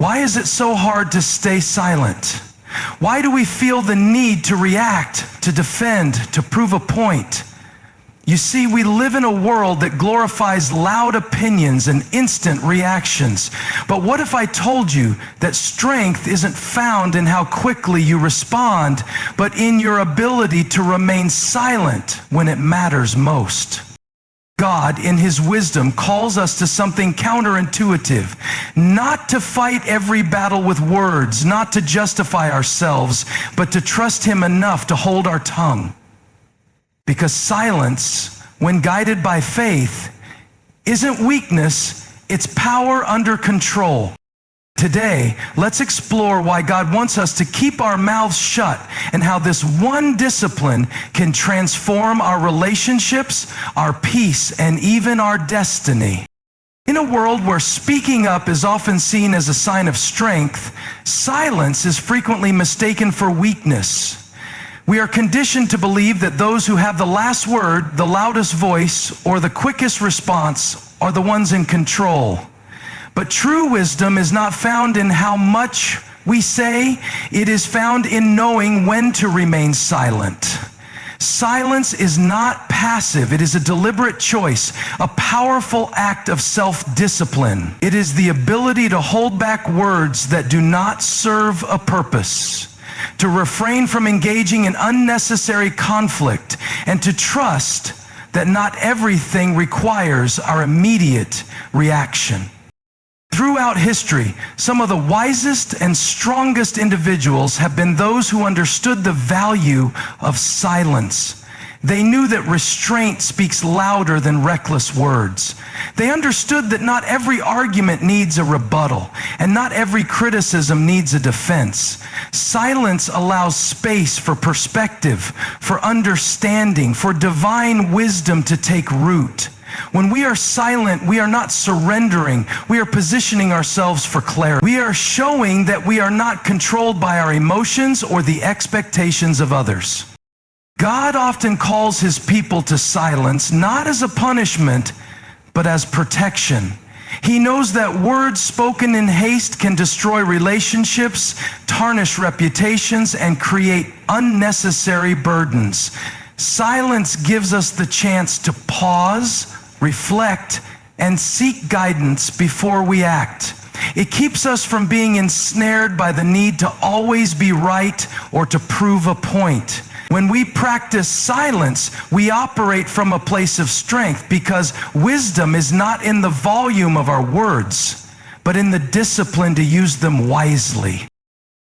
Why is it so hard to stay silent? Why do we feel the need to react, to defend, to prove a point? You see, we live in a world that glorifies loud opinions and instant reactions. But what if I told you that strength isn't found in how quickly you respond, but in your ability to remain silent when it matters most? God, in His wisdom, calls us to something counterintuitive, not to fight every battle with words, not to justify ourselves, but to trust Him enough to hold our tongue. Because silence, when guided by faith, isn't weakness, it's power under control. Today, let's explore why God wants us to keep our mouths shut and how this one discipline can transform our relationships, our peace, and even our destiny. In a world where speaking up is often seen as a sign of strength, silence is frequently mistaken for weakness. We are conditioned to believe that those who have the last word, the loudest voice, or the quickest response are the ones in control. But true wisdom is not found in how much we say, it is found in knowing when to remain silent. Silence is not passive, it is a deliberate choice, a powerful act of self-discipline. It is the ability to hold back words that do not serve a purpose, to refrain from engaging in unnecessary conflict, and to trust that not everything requires our immediate reaction. Throughout history, some of the wisest and strongest individuals have been those who understood the value of silence. They knew that restraint speaks louder than reckless words. They understood that not every argument needs a rebuttal, and not every criticism needs a defense. Silence allows space for perspective, for understanding, for divine wisdom to take root. When we are silent, we are not surrendering. We are positioning ourselves for clarity. We are showing that we are not controlled by our emotions or the expectations of others. God often calls His people to silence, not as a punishment, but as protection. He knows that words spoken in haste can destroy relationships, tarnish reputations, and create unnecessary burdens. Silence gives us the chance to pause, reflect, and seek guidance before we act. It keeps us from being ensnared by the need to always be right or to prove a point. When we practice silence, we operate from a place of strength because wisdom is not in the volume of our words, but in the discipline to use them wisely.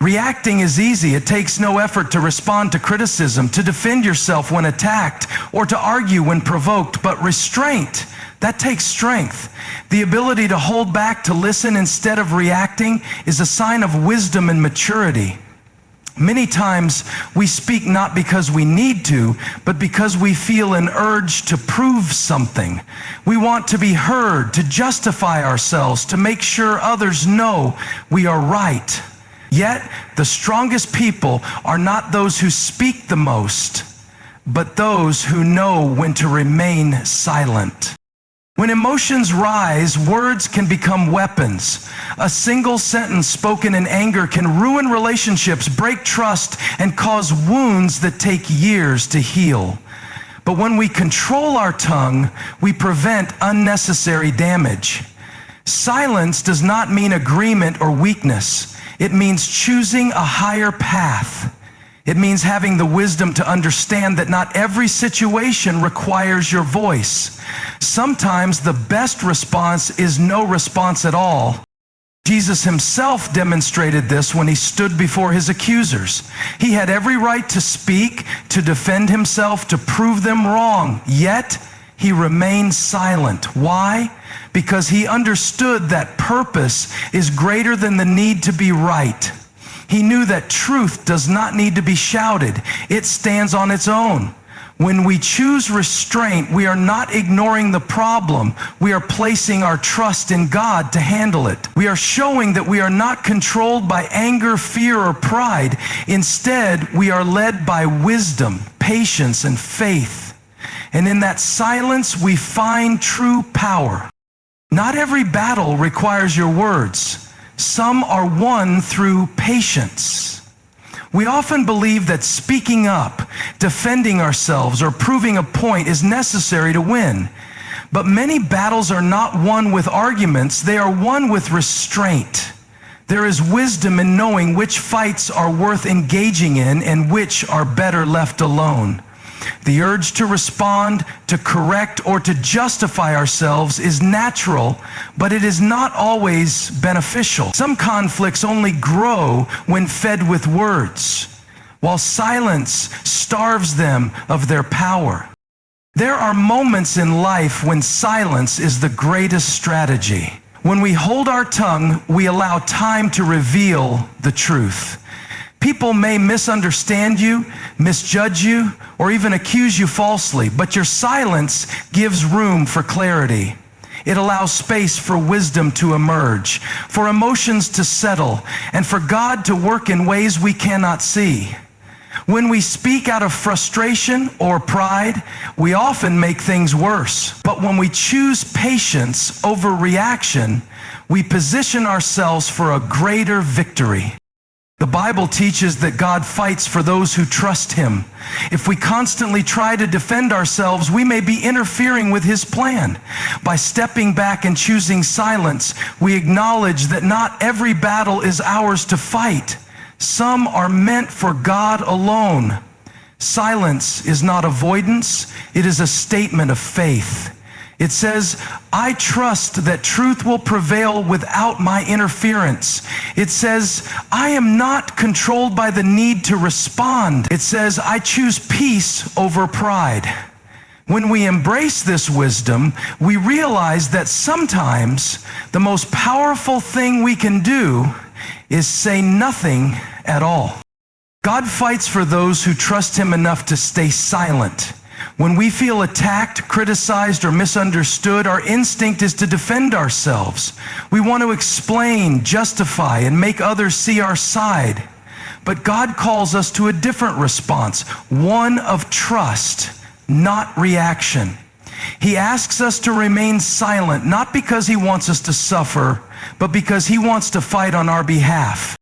Reacting is easy. It takes no effort to respond to criticism, to defend yourself when attacked, or to argue when provoked. But restraint, that takes strength. The ability to hold back, to listen instead of reacting, is a sign of wisdom and maturity. Many times we speak not because we need to, but because we feel an urge to prove something. We want to be heard, to justify ourselves, to make sure others know we are right. Yet, the strongest people are not those who speak the most, but those who know when to remain silent. When emotions rise, words can become weapons. A single sentence spoken in anger can ruin relationships, break trust, and cause wounds that take years to heal. But when we control our tongue, we prevent unnecessary damage. Silence does not mean agreement or weakness. It means choosing a higher path. It means having the wisdom to understand that not every situation requires your voice. Sometimes the best response is no response at all. Jesus Himself demonstrated this when He stood before His accusers. He had every right to speak, to defend Himself, to prove them wrong. Yet, He remained silent. Why? Because He understood that purpose is greater than the need to be right. He knew that truth does not need to be shouted. It stands on its own. When we choose restraint, we are not ignoring the problem. We are placing our trust in God to handle it. We are showing that we are not controlled by anger, fear, or pride. Instead, we are led by wisdom, patience, and faith. And in that silence, we find true power. Not every battle requires your words. Some are won through patience. We often believe that speaking up, defending ourselves, or proving a point is necessary to win. But many battles are not won with arguments, they are won with restraint. There is wisdom in knowing which fights are worth engaging in and which are better left alone. The urge to respond, to correct, or to justify ourselves is natural, but it is not always beneficial. Some conflicts only grow when fed with words, while silence starves them of their power. There are moments in life when silence is the greatest strategy. When we hold our tongue, we allow time to reveal the truth. People may misunderstand you, misjudge you, or even accuse you falsely, but your silence gives room for clarity. It allows space for wisdom to emerge, for emotions to settle, and for God to work in ways we cannot see. When we speak out of frustration or pride, we often make things worse. But when we choose patience over reaction, we position ourselves for a greater victory. The Bible teaches that God fights for those who trust Him. If we constantly try to defend ourselves, we may be interfering with His plan. By stepping back and choosing silence, we acknowledge that not every battle is ours to fight. Some are meant for God alone. Silence is not avoidance, it is a statement of faith. It says, I trust that truth will prevail without my interference. It says, I am not controlled by the need to respond. It says, I choose peace over pride. When we embrace this wisdom, we realize that sometimes the most powerful thing we can do is say nothing at all. God fights for those who trust Him enough to stay silent. When we feel attacked, criticized, or misunderstood, our instinct is to defend ourselves. We want to explain, justify, and make others see our side. But God calls us to a different response, one of trust, not reaction. He asks us to remain silent, not because He wants us to suffer, but because He wants to fight on our behalf.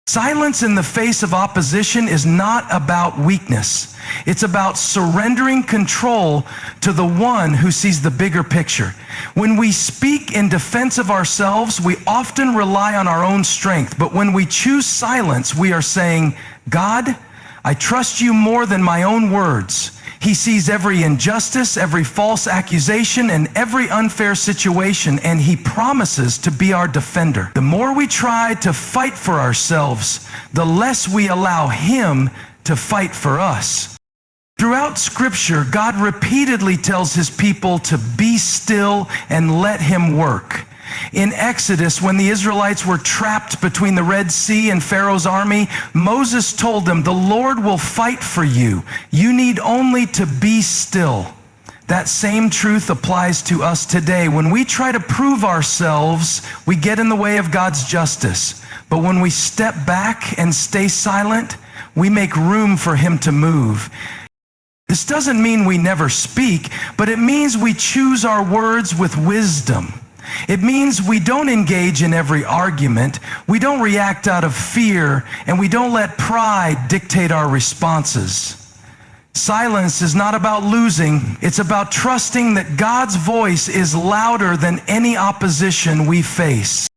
Silence in the face of opposition is not about weakness. It's about surrendering control to the one who sees the bigger picture. When we speak in defense of ourselves, we often rely on our own strength. But when we choose silence, we are saying, God, I trust you more than my own words. He sees every injustice, every false accusation, and every unfair situation, and He promises to be our defender. The more we try to fight for ourselves, the less we allow Him to fight for us. Throughout Scripture, God repeatedly tells His people to be still and let Him work. In Exodus, when the Israelites were trapped between the Red Sea and Pharaoh's army, Moses told them, the Lord will fight for you. You need only to be still. That same truth applies to us today. When we try to prove ourselves, we get in the way of God's justice. But when we step back and stay silent, we make room for Him to move. This doesn't mean we never speak, but it means we choose our words with wisdom. It means we don't engage in every argument, we don't react out of fear, and we don't let pride dictate our responses. Silence is not about losing, it's about trusting that God's voice is louder than any opposition we face.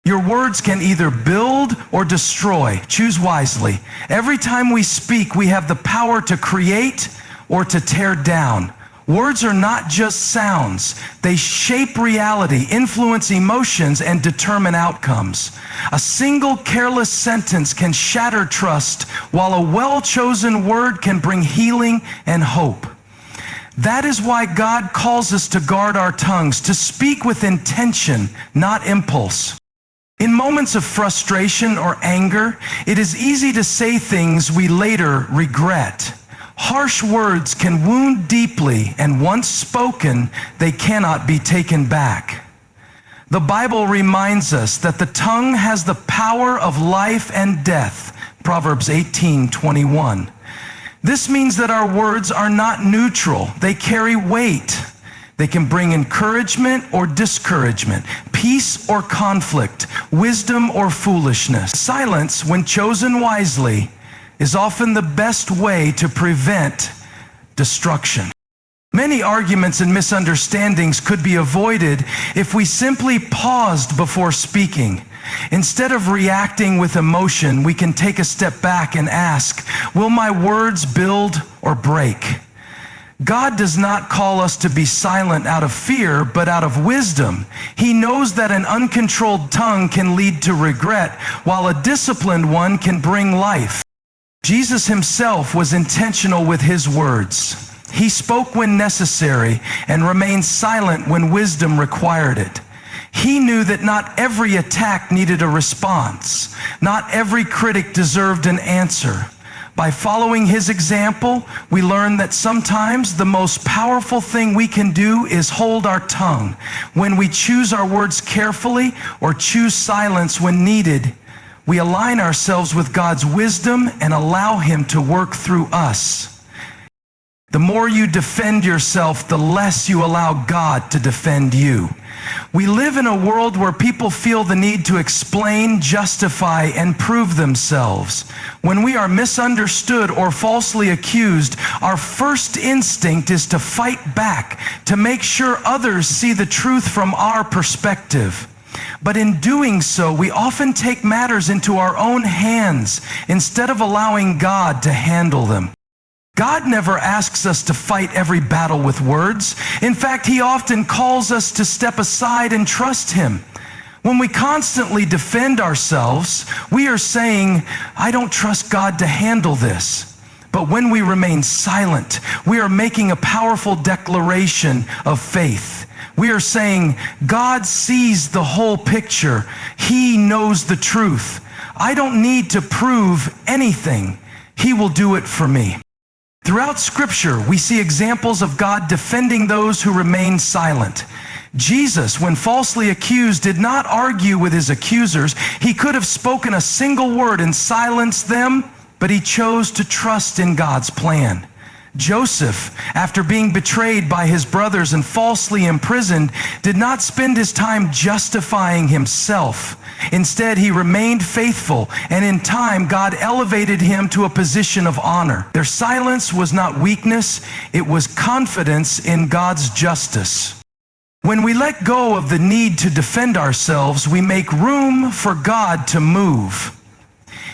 Your words can either build or destroy. Choose wisely. Every time we speak, we have the power to create or to tear down. Words are not just sounds. They shape reality, influence emotions, and determine outcomes. A single careless sentence can shatter trust, while a well-chosen word can bring healing and hope. That is why God calls us to guard our tongues, to speak with intention, not impulse. In moments of frustration or anger, it is easy to say things we later regret. Harsh words can wound deeply, and once spoken, they cannot be taken back. The Bible reminds us that the tongue has the power of life and death, Proverbs 18:21. This means that our words are not neutral. They carry weight. They can bring encouragement or discouragement, peace or conflict, wisdom or foolishness. Silence, when chosen wisely, is often the best way to prevent destruction. Many arguments and misunderstandings could be avoided if we simply paused before speaking. Instead of reacting with emotion, we can take a step back and ask, will my words build or break? God does not call us to be silent out of fear, but out of wisdom. He knows that an uncontrolled tongue can lead to regret, while a disciplined one can bring life. Jesus himself was intentional with his words. He spoke when necessary and remained silent when wisdom required it. He knew that not every attack needed a response. Not every critic deserved an answer. By following his example, we learn that sometimes the most powerful thing we can do is hold our tongue. When we choose our words carefully or choose silence when needed, we align ourselves with God's wisdom and allow him to work through us. The more you defend yourself, the less you allow God to defend you. We live in a world where people feel the need to explain, justify, and prove themselves. When we are misunderstood or falsely accused, our first instinct is to fight back, to make sure others see the truth from our perspective. But in doing so, we often take matters into our own hands instead of allowing God to handle them. God never asks us to fight every battle with words. In fact, he often calls us to step aside and trust him. When we constantly defend ourselves, we are saying, I don't trust God to handle this. But when we remain silent, we are making a powerful declaration of faith. We are saying, God sees the whole picture. He knows the truth. I don't need to prove anything. He will do it for me. Throughout Scripture, we see examples of God defending those who remain silent. Jesus, when falsely accused, did not argue with his accusers. He could have spoken a single word and silenced them, but he chose to trust in God's plan. Joseph, after being betrayed by his brothers and falsely imprisoned, did not spend his time justifying himself. Instead, he remained faithful, and in time, God elevated him to a position of honor. Their silence was not weakness, it was confidence in God's justice. When we let go of the need to defend ourselves, we make room for God to move.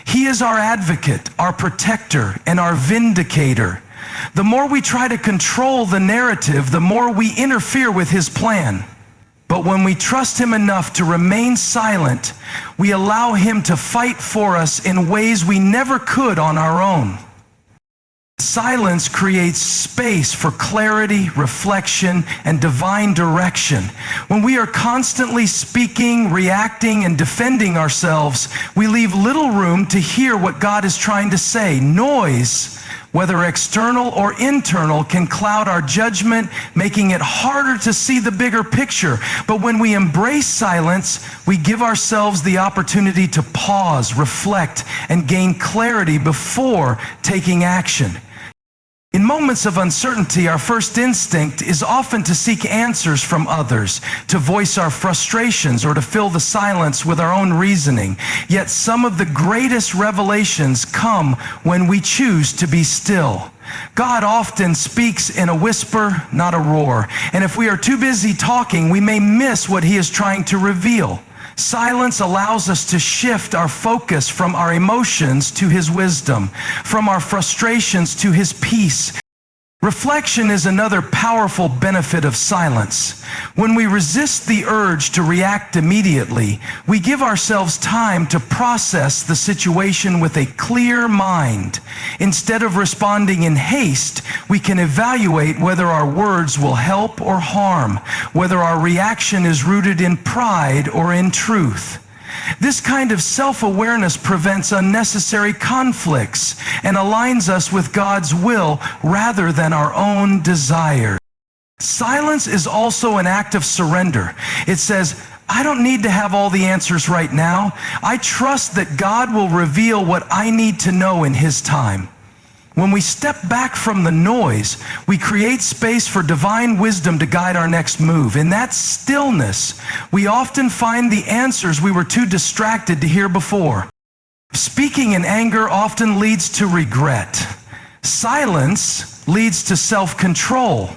He is our advocate, our protector, and our vindicator. The more we try to control the narrative, the more we interfere with his plan. But when we trust him enough to remain silent, we allow him to fight for us in ways we never could on our own. Silence creates space for clarity, reflection, and divine direction. When we are constantly speaking, reacting, and defending ourselves, we leave little room to hear what God is trying to say. Noise, whether external or internal, can cloud our judgment, making it harder to see the bigger picture. But when we embrace silence, we give ourselves the opportunity to pause, reflect, and gain clarity before taking action. In moments of uncertainty, our first instinct is often to seek answers from others, to voice our frustrations, or to fill the silence with our own reasoning. Yet some of the greatest revelations come when we choose to be still. God often speaks in a whisper, not a roar. And if we are too busy talking, we may miss what he is trying to reveal. Silence allows us to shift our focus from our emotions to his wisdom, from our frustrations to his peace. Reflection is another powerful benefit of silence. When we resist the urge to react immediately, we give ourselves time to process the situation with a clear mind. Instead of responding in haste, we can evaluate whether our words will help or harm, whether our reaction is rooted in pride or in truth. This kind of self-awareness prevents unnecessary conflicts and aligns us with God's will rather than our own desire. Silence is also an act of surrender. It says, I don't need to have all the answers right now. I trust that God will reveal what I need to know in his time. When we step back from the noise, we create space for divine wisdom to guide our next move. In that stillness, we often find the answers we were too distracted to hear before. Speaking in anger often leads to regret. Silence leads to self-control.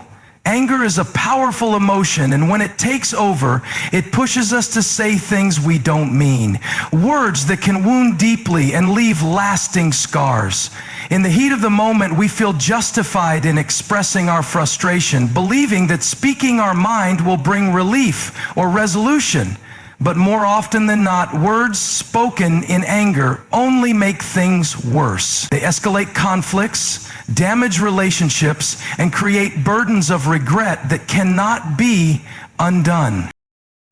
Anger is a powerful emotion, and when it takes over, it pushes us to say things we don't mean. Words that can wound deeply and leave lasting scars. In the heat of the moment, we feel justified in expressing our frustration, believing that speaking our mind will bring relief or resolution. But more often than not, words spoken in anger only make things worse. They escalate conflicts, damage relationships, and create burdens of regret that cannot be undone.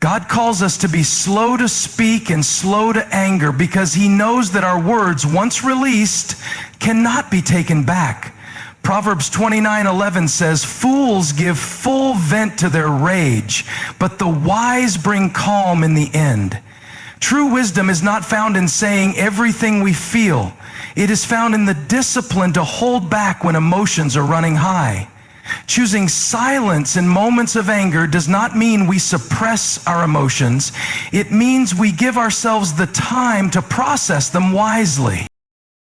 God calls us to be slow to speak and slow to anger because He knows that our words, once released, cannot be taken back. Proverbs 29:11 says, "Fools give full vent to their rage, but the wise bring calm in the end." True wisdom is not found in saying everything we feel. It is found in the discipline to hold back when emotions are running high. Choosing silence in moments of anger does not mean we suppress our emotions. It means we give ourselves the time to process them wisely.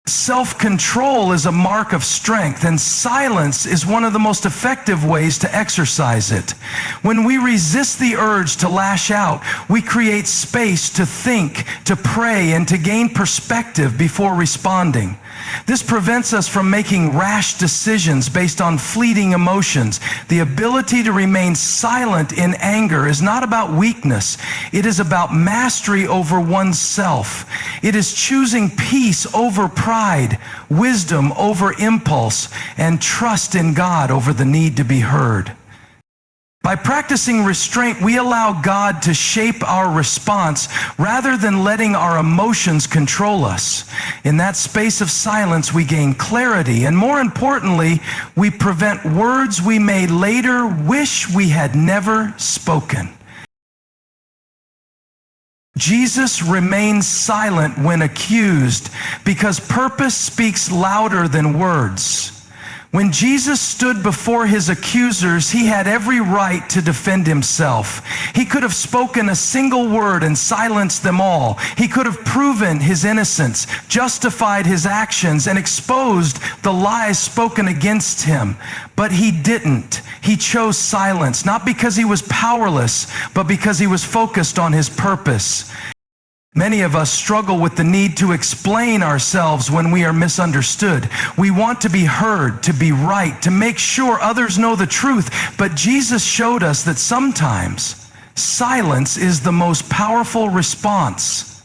Self-control is a mark of strength, and silence is one of the most effective ways to exercise it. When we resist the urge to lash out, we create space to think, to pray, and to gain perspective before responding. This prevents us from making rash decisions based on fleeting emotions. The ability to remain silent in anger is not about weakness. It is about mastery over oneself. It is choosing peace over pride, wisdom over impulse, and trust in God over the need to be heard. By practicing restraint, we allow God to shape our response rather than letting our emotions control us. In that space of silence, we gain clarity, and more importantly, we prevent words we may later wish we had never spoken. Jesus remained silent when accused because purpose speaks louder than words. When Jesus stood before his accusers, he had every right to defend himself. He could have spoken a single word and silenced them all. He could have proven his innocence, justified his actions, and exposed the lies spoken against him. But he didn't. He chose silence, not because he was powerless, but because he was focused on his purpose. Many of us struggle with the need to explain ourselves when we are misunderstood. We want to be heard, to be right, to make sure others know the truth. But Jesus showed us that sometimes silence is the most powerful response.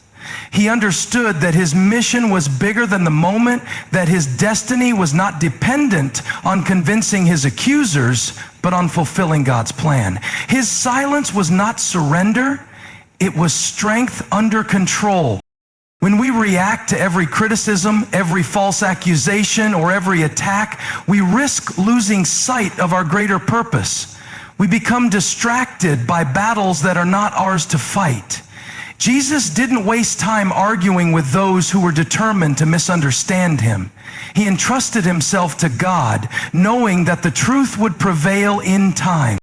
He understood that his mission was bigger than the moment, that his destiny was not dependent on convincing his accusers, but on fulfilling God's plan. His silence was not surrender. It was strength under control. When we react to every criticism, every false accusation, or every attack, we risk losing sight of our greater purpose. We become distracted by battles that are not ours to fight. Jesus didn't waste time arguing with those who were determined to misunderstand him. He entrusted himself to God, knowing that the truth would prevail in time.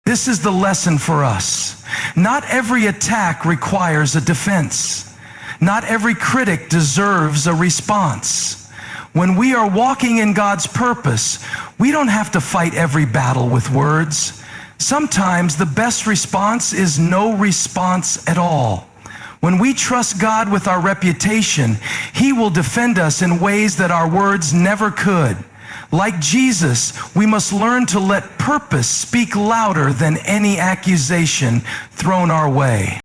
This is the lesson for us. Not every attack requires a defense. Not every critic deserves a response. When we are walking in God's purpose, we don't have to fight every battle with words. Sometimes the best response is no response at all. When we trust God with our reputation, He will defend us in ways that our words never could. Like Jesus, we must learn to let purpose speak louder than any accusation thrown our way.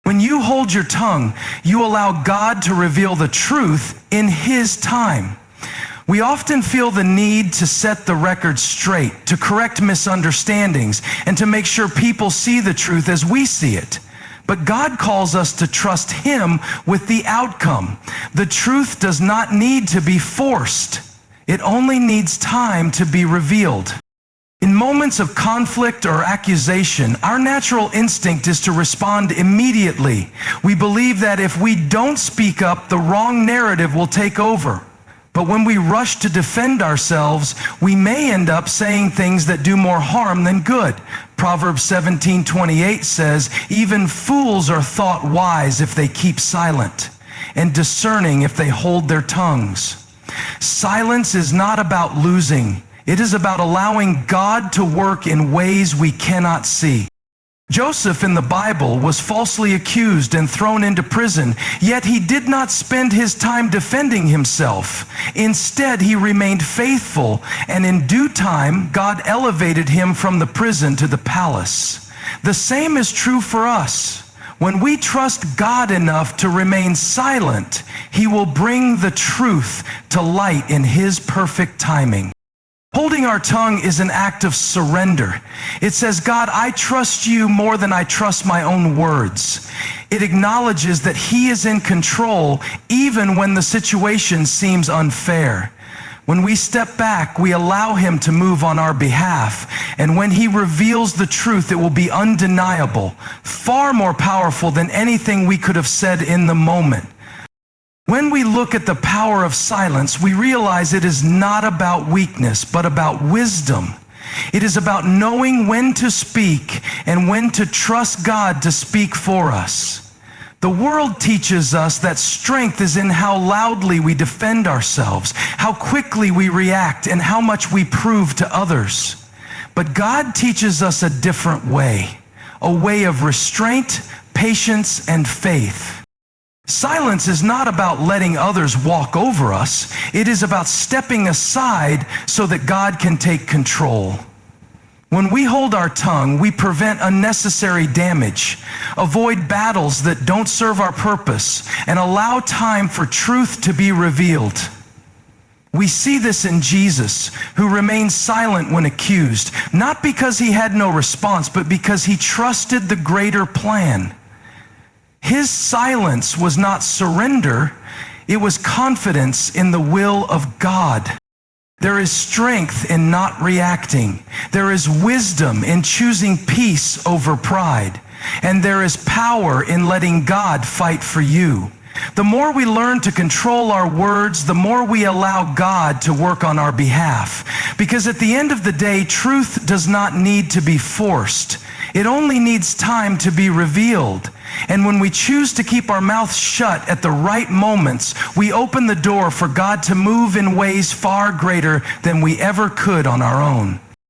When you hold your tongue, you allow God to reveal the truth in His time. We often feel the need to set the record straight, to correct misunderstandings, and to make sure people see the truth as we see it. But God calls us to trust Him with the outcome. The truth does not need to be forced. It only needs time to be revealed. In moments of conflict or accusation, our natural instinct is to respond immediately. We believe that if we don't speak up, the wrong narrative will take over. But when we rush to defend ourselves, we may end up saying things that do more harm than good. Proverbs 17:28 says, "Even fools are thought wise if they keep silent, and discerning if they hold their tongues." Silence is not about losing. It is about allowing God to work in ways we cannot see. Joseph in the Bible was falsely accused and thrown into prison, yet he did not spend his time defending himself. Instead, he remained faithful, and in due time, God elevated him from the prison to the palace. The same is true for us. When we trust God enough to remain silent, He will bring the truth to light in His perfect timing. Holding our tongue is an act of surrender. It says, God, I trust you more than I trust my own words. It acknowledges that He is in control even when the situation seems unfair. When we step back, we allow Him to move on our behalf. And when He reveals the truth, it will be undeniable, far more powerful than anything we could have said in the moment. When we look at the power of silence, we realize it is not about weakness, but about wisdom. It is about knowing when to speak and when to trust God to speak for us. The world teaches us that strength is in how loudly we defend ourselves, how quickly we react, and how much we prove to others. But God teaches us a different way, a way of restraint, patience, and faith. Silence is not about letting others walk over us. It is about stepping aside so that God can take control. When we hold our tongue, we prevent unnecessary damage, avoid battles that don't serve our purpose, and allow time for truth to be revealed. We see this in Jesus, who remained silent when accused, not because He had no response, but because He trusted the greater plan. His silence was not surrender, it was confidence in the will of God. There is strength in not reacting. There is wisdom in choosing peace over pride. And there is power in letting God fight for you. The more we learn to control our words, the more we allow God to work on our behalf. Because at the end of the day, truth does not need to be forced. It only needs time to be revealed. And when we choose to keep our mouths shut at the right moments, we open the door for God to move in ways far greater than we ever could on our own.